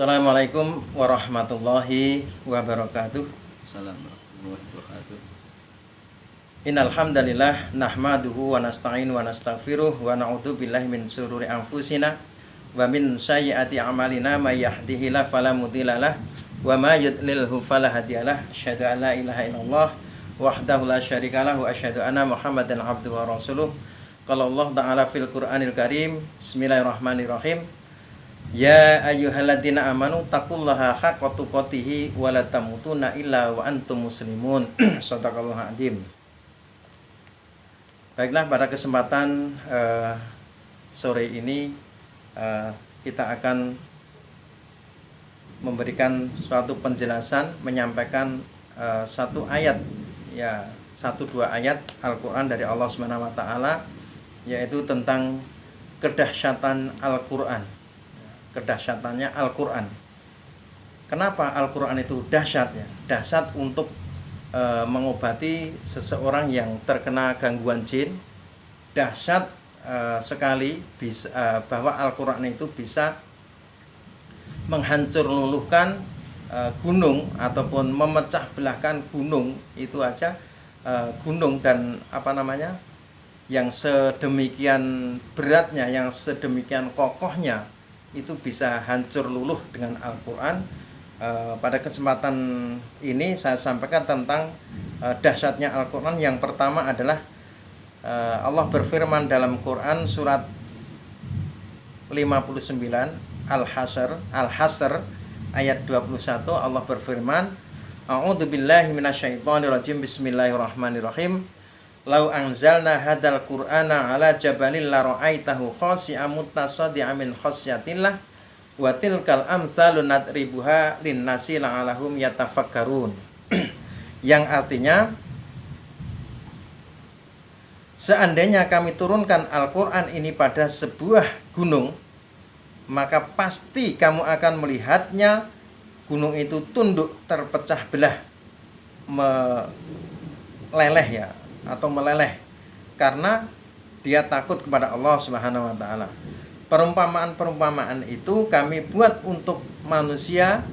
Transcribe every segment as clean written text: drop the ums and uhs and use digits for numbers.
Assalamualaikum warahmatullahi wabarakatuh. Assalamualaikum warahmatullahi wabarakatuh. Innal hamdalillah nahmaduhu wa nasta'inu wa nastaghfiruh wa na'udzu billahi min syururi anfusina wa min sayyiati a'malina may yahdihillahu fala mudhillalah wa may yudlilhu fala hadiyalah. Asyhadu an la ilaha illallah wahdahu la syarikalah wa asyhadu anna Muhammadan abduhu wa rasuluh. Qala Allah ta'ala fil Qur'anil Karim. Bismillahirrahmanirrahim. Ya ayyuhalladzina amanu taqullaha haqqa tuqatih wa la tamutunna illa wa antum muslimun. Shadaqallahul adzim. Baiklah, pada kesempatan sore ini kita akan memberikan suatu penjelasan, menyampaikan satu ayat, ya satu dua ayat Al-Quran dari Allah Subhanahu wa Ta'ala, yaitu tentang kedahsyatan Al-Quran. Kedahsyatannya Al-Quran. Kenapa Al-Quran itu dahsyat ya? Dahsyat untuk mengobati seseorang yang terkena gangguan jin. Dahsyat sekali bahwa Al-Quran itu bisa menghancur luluhkan gunung ataupun memecah belahkan gunung. Itu aja gunung dan yang sedemikian beratnya, yang sedemikian kokohnya, itu bisa hancur luluh dengan Al-Quran. Pada kesempatan ini saya sampaikan tentang dahsyatnya Al-Quran. Yang pertama adalah Allah berfirman dalam Quran surat 59 Al-Hasr ayat 21. Allah berfirman, A'udzubillahi minasyaitonirrajim. Bismillahirrahmanirrahim. Lau anzalna hadal qur'ana ala jabalil la ra'aitahu khashi'an mutasaddi'an min khasyatillah wa tilkal amsalu nadribuha linnasi la'alahum yatafakkarun. Yang artinya, seandainya kami turunkan Al-Quran ini pada sebuah gunung, maka pasti kamu akan melihatnya gunung itu tunduk, terpecah belah, meleleh ya, atau meleleh karena dia takut kepada Allah Subhanahu wa Ta'ala. Perumpamaan-perumpamaan itu kami buat untuk manusia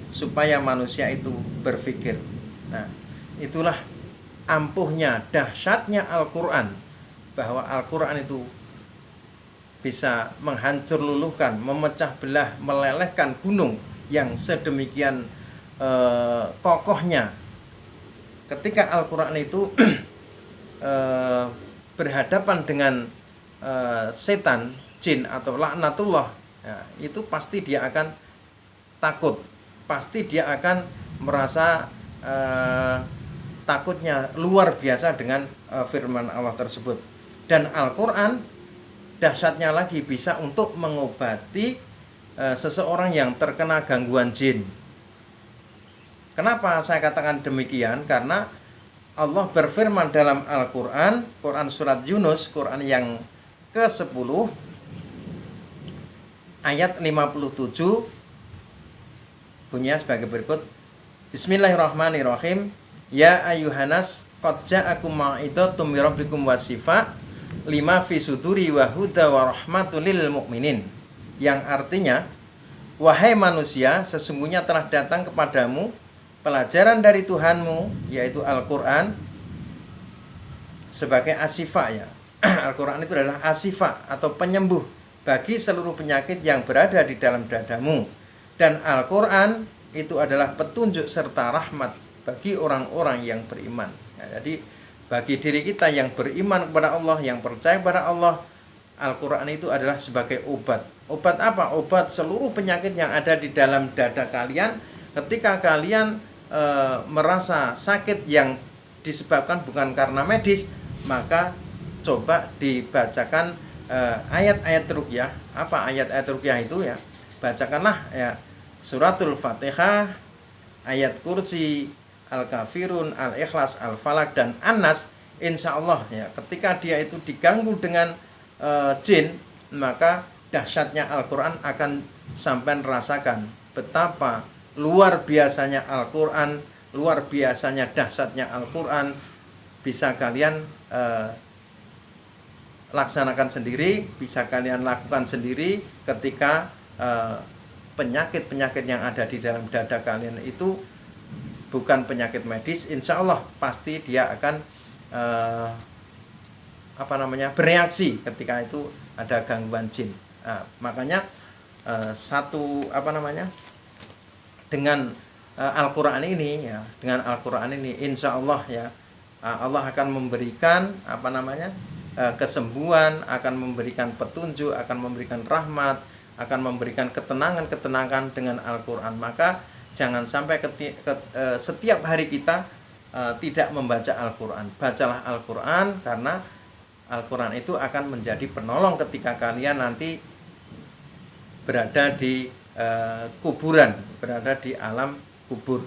supaya manusia itu berpikir. Nah, itulah ampuhnya, dahsyatnya Al-Quran, bahwa Al-Quran itu bisa menghancur luluhkan, memecah belah, melelehkan gunung yang sedemikian kokohnya. Ketika Al-Quran itu berhadapan dengan setan, jin atau laknatullah, ya, itu pasti dia akan takut, pasti dia akan merasa takutnya luar biasa dengan firman Allah tersebut. Dan Al-Quran dahsyatnya lagi bisa untuk mengobati seseorang yang terkena gangguan jin. Kenapa saya katakan demikian? Karena Allah berfirman dalam Al-Quran, Quran surat Yunus, Quran yang ke-10, ayat 57, bunyinya sebagai berikut. Bismillahirrahmanirrahim. Ya ayyuhanas, qad ja'akum mau'izatum min rabbikum wa shifaa lima fi suduri wa huda wa rahmatul lil mu'minin. Yang artinya, wahai manusia, sesungguhnya telah datang kepadamu pelajaran dari Tuhanmu, yaitu Al-Quran, sebagai asyifa ya. Al-Quran itu adalah asyifa atau penyembuh bagi seluruh penyakit yang berada di dalam dadamu. Dan Al-Quran itu adalah petunjuk serta rahmat bagi orang-orang yang beriman. Ya, jadi bagi diri kita yang beriman kepada Allah, yang percaya kepada Allah, Al-Quran itu adalah sebagai obat. Obat apa? Obat seluruh penyakit yang ada di dalam dada kalian. Ketika kalian merasa sakit yang disebabkan bukan karena medis, maka coba dibacakan ayat-ayat ruqyah. Apa ayat-ayat ruqyah itu ya? Bacakanlah ya suratul Fatihah, ayat kursi, Al-Kafirun, Al-Ikhlas, Al-Falak, dan An-Nas. Insya Allah ya, ketika dia itu diganggu dengan jin, maka dahsyatnya Al-Quran akan sampai rasakan betapa luar biasanya Al-Quran, luar biasanya dahsyatnya Al-Quran. Bisa kalian laksanakan sendiri, bisa kalian lakukan sendiri ketika penyakit-penyakit yang ada di dalam dada kalian itu bukan penyakit medis, insya Allah pasti dia akan bereaksi ketika itu ada gangguan jin. Makanya dengan Al-Quran ini ya, dengan Al-Quran ini insya Allah ya, Allah akan memberikan kesembuhan, akan memberikan petunjuk, akan memberikan rahmat, akan memberikan ketenangan dengan Al-Quran. Maka jangan sampai setiap hari kita tidak membaca Al-Quran. Bacalah Al-Quran, karena Al-Quran itu akan menjadi penolong ketika kalian nanti berada di kuburan, berada di alam kubur.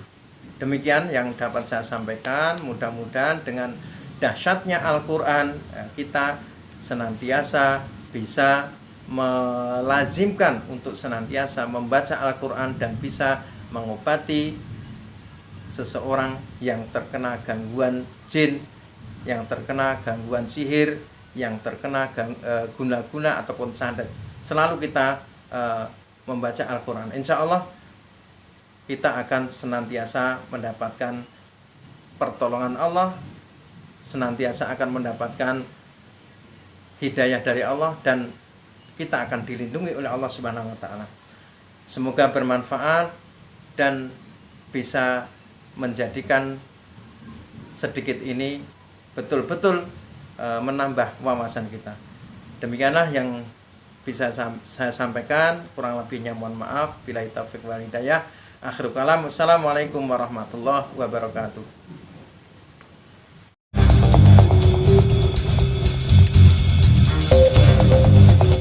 Demikian yang dapat saya sampaikan. Mudah-mudahan dengan dahsyatnya Al-Quran kita senantiasa bisa melazimkan untuk senantiasa membaca Al-Quran dan bisa mengobati seseorang yang terkena gangguan jin, yang terkena gangguan sihir, yang terkena guna-guna ataupun santet. Selalu kita membaca Al-Quran, insya Allah kita akan senantiasa mendapatkan pertolongan Allah, senantiasa akan mendapatkan hidayah dari Allah, dan kita akan dilindungi oleh Allah Subhanahu wa taala. Semoga bermanfaat dan bisa menjadikan sedikit ini betul-betul menambah wawasan kita. Demikianlah yang bisa saya sampaikan, kurang lebihnya mohon maaf. Billahi taufiq wal hidayah. Akhirul kalam. Wassalamualaikum warahmatullahi wabarakatuh.